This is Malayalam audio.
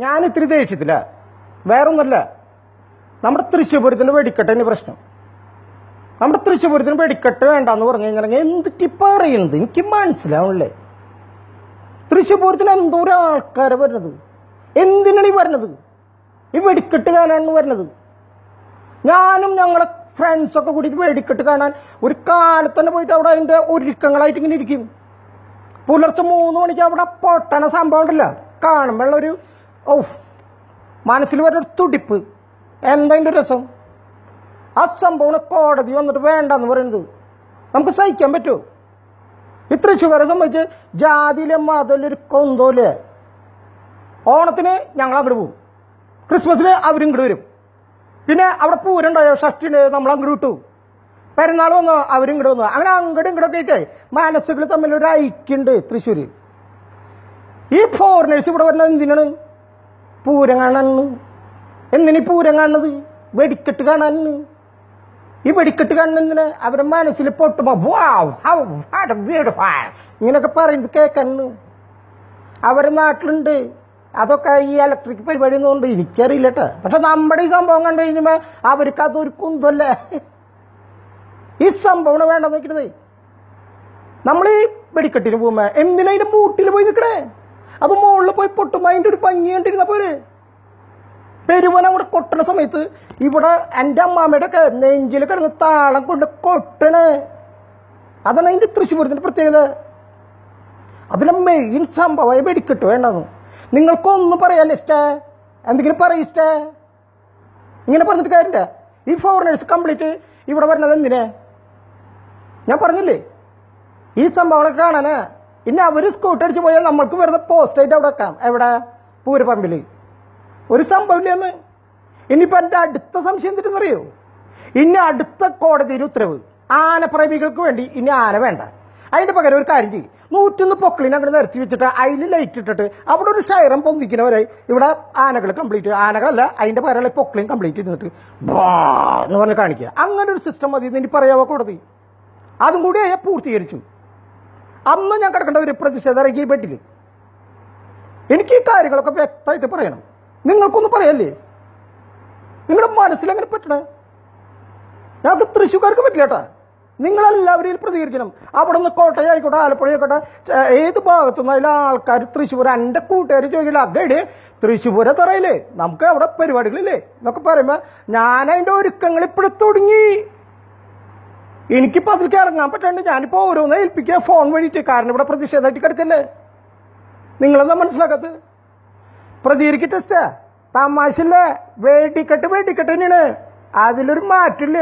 ഞാൻ ഇത്തിരി ദേഷ്യത്തില്ല, വേറൊന്നല്ല. നമ്മുടെ തൃശ്ശൂപുരത്തിന്റെ വെടിക്കെട്ടിന് പ്രശ്നം. നമ്മുടെ തൃശ്ശൂപുരത്തിന് വെടിക്കെട്ട് വേണ്ടെന്ന് പറഞ്ഞു കഴിഞ്ഞാൽ എന്തൊക്കെ പറയുന്നത് എനിക്ക് മനസ്സിലാവണല്ലേ. തൃശ്ശൂപുരത്തിന് എന്തോരം ആൾക്കാരെ വരുന്നത്, എന്തിനാണ് ഈ വരുന്നത്? ഈ വെടിക്കെട്ട് കാണാനാണ് വരുന്നത്. ഞാനും ഞങ്ങളെ ഫ്രണ്ട്സൊക്കെ കൂടിയിട്ട് വെടിക്കെട്ട് കാണാൻ ഒരു കാലത്ത് തന്നെ പോയിട്ട് അവിടെ അതിന്റെ ഒരുക്കങ്ങളായിട്ട് ഇങ്ങനെ ഇരിക്കും. പുലർച്ചെ 3 മണിക്ക് അവിടെ പൊട്ടണ സംഭവം ഉണ്ടല്ല, കാണുമ്പോഴുള്ള ഒരു മനസ്സിൽ വരുന്നൊരു തുടിപ്പ്, എന്താ രസം. ആ സംഭവം കോടതി വന്നിട്ട് വേണ്ടെന്ന് പറയുന്നത് നമുക്ക് സഹിക്കാൻ പറ്റുമോ? ഈ തൃശ്ശൂരെ സംബന്ധിച്ച് ജാതിയിലെ മതലൊരു കൊന്തോല്ലേ. ഓണത്തിന് ഞങ്ങൾ അങ്ങോട്ട് പോകും, ക്രിസ്മസിന് അവരും ഇങ്ങോട്ട് വരും, പിന്നെ അവിടെ പൂരണ്ടായോ ഷഷ്ടിന് നമ്മൾ അങ്ങോട്ട് വിട്ടു, പെരുന്നാൾ വന്നോ അവരും ഇങ്ങോട്ട് വന്നു. അങ്ങനെ അങ്ങോട്ടും ഇങ്ങോട്ടൊക്കെ ആയിട്ടേ മനസ്സുകൾ തമ്മിലൊരു ഐക്യുണ്ട് തൃശ്ശൂര്. ഈ ഫോറിനേഴ്സ് ഇവിടെ വരുന്നത് എന്തിനാണ്? പൂരം കാണാനാണ്. എന്തിനീ പൂരം കാണുന്നത്? വെടിക്കെട്ട് കാണാനാണ്. ഈ വെടിക്കെട്ട് കാണുന്നതിന് അവരുടെ മനസ്സിൽ പൊട്ടുമ്പോ ഇങ്ങനെയൊക്കെ പറയുന്നത് കേൾക്കാനാണ്. അവരുടെ നാട്ടിലുണ്ട് അതൊക്കെ. ഈ ഇലക്ട്രിക് പരിപാടി ഒന്നുകൊണ്ട് എനിക്കറിയില്ല കേട്ടോ. പക്ഷെ നമ്മുടെ ഈ സംഭവം കണ്ടു കഴിഞ്ഞപ്പോ അവർക്ക് അതൊരു കുന്തല്ലേ. ഈ സംഭവം വേണ്ടെന്ന് വെക്കുന്നത്. നമ്മൾ ഈ വെടിക്കെട്ടിന് പോകുമ്പോ എന്തിനാ അതിന്റെ മൂട്ടിൽ പോയി നിൽക്കണേ? അത് മുകളിൽ പോയി പൊട്ടുമ്പോ അതിന്റെ ഒരു ഭംഗി കണ്ടിരുന്ന പോരെ. പെരുവന അവിടെ കൊട്ടണ സമയത്ത് ഇവിടെ എൻ്റെ അമ്മാമ്മയുടെ ഒക്കെ നെഞ്ചിൽ കിടന്ന് താളം കൊണ്ട് കൊട്ടണേ. അതാണ് അതിന്റെ തൃശ്ശൂരത്തിന്റെ പ്രത്യേകത. അതിലെ മെയിൻ സംഭവമായി വെടിക്കെട്ട് വേണ്ടെന്ന്. നിങ്ങൾക്കൊന്നും പറയാല്ലേ ഇഷ്ടേ? എന്തെങ്കിലും പറയിഷ്ടേ? ഇങ്ങനെ പറഞ്ഞിട്ട് കാര്യമില്ല. ഈ ഫോറിനേഴ്സ് കംപ്ലീറ്റ് ഇവിടെ വരുന്നത് എന്തിനാ? ഞാൻ പറഞ്ഞില്ലേ ഈ സംഭവങ്ങളൊക്കെ കാണാനാ. ഇനി അവര് സ്കൂട്ടർ അടിച്ച് പോയാൽ നമ്മൾക്ക് വെറുതെ പോസ്റ്റായിട്ട് അവിടെ വെക്കാം. എവിടെ? പൂരപ്പറമ്പില്. ഒരു സംഭവമില്ലെന്ന്. ഇനിയിപ്പോ എന്റെ അടുത്ത സംശയം എന്തിട്ടെന്നറിയോ? ഇനി അടുത്ത കോടതിയുടെ ഉത്തരവ്, ആനപ്രേമികൾക്ക് വേണ്ടി ഇനി ആന വേണ്ട, അതിന്റെ പകരം ഒരു കാര്യം ചെയ്യും, 101 പൊക്കളിനെ അങ്ങനെ നിരത്തി വെച്ചിട്ട് അതിൽ ലൈറ്റ് ഇട്ടിട്ട് അവിടെ ഒരു ഷൈറം പൊന്തിക്കുന്നവരെ ഇവിടെ ആനകൾ കംപ്ലീറ്റ്, ആനകളല്ല അതിന്റെ പകരമുള്ള പൊക്കളിയും കംപ്ലീറ്റ് ചെയ്തിട്ട് എന്ന് പറഞ്ഞ് കാണിക്കുക. അങ്ങനെ ഒരു സിസ്റ്റം മതി ഇനി പറയാവോ കോടതി. അതും കൂടി പൂർത്തീകരിച്ചു. അന്ന് ഞാൻ കിടക്കേണ്ട ഒരു പ്രതിഷേധം ഇറങ്ങി പറ്റില്ല. എനിക്ക് ഈ കാര്യങ്ങളൊക്കെ വ്യക്തമായിട്ട് പറയണം. നിങ്ങൾക്കൊന്നും പറയല്ലേ? നിങ്ങളുടെ മനസ്സിലെങ്ങനെ പറ്റണേ? ഞങ്ങൾക്ക് തൃശ്ശൂർക്കാർക്ക് പറ്റില്ല കേട്ടാ. നിങ്ങളെല്ലാവരും പ്രതികരിക്കണം. അവിടെ നിന്ന് കോട്ടയം ആയിക്കോട്ടെ, ആലപ്പുഴ ആയിക്കോട്ടെ, ഏത് ഭാഗത്തുനിന്ന് അതിലെ ആൾക്കാർ തൃശ്ശൂർ, എൻ്റെ കൂട്ടുകാർ ചോദിക്കില്ല അഗൈഡ് തൃശ്ശൂരെ തറയില്ലേ നമുക്ക് അവിടെ പരിപാടികളില്ലേ എന്നൊക്കെ പറയുമ്പോ ഞാൻ അതിന്റെ ഒരുക്കങ്ങൾ ഇപ്പോഴും തുടങ്ങി. എനിക്കിപ്പോ അതിലേക്ക് ഇറങ്ങാൻ പറ്റാണ്ട് ഞാനിപ്പോ ഓരോന്ന് ഏൽപ്പിക്കുക ഫോൺ വഴിയിട്ട്. കാരണം ഇവിടെ പ്രതിഷേധമായിട്ട് കിടക്കല്ലേ. നിങ്ങളെന്താ മനസ്സിലാക്കത്ത്? പ്രതികരിക്കട്ടെ, തമാശല്ലേ. വെടിക്കെട്ട് തന്നെയാണ്, അതിലൊരു മാറ്റില്ല.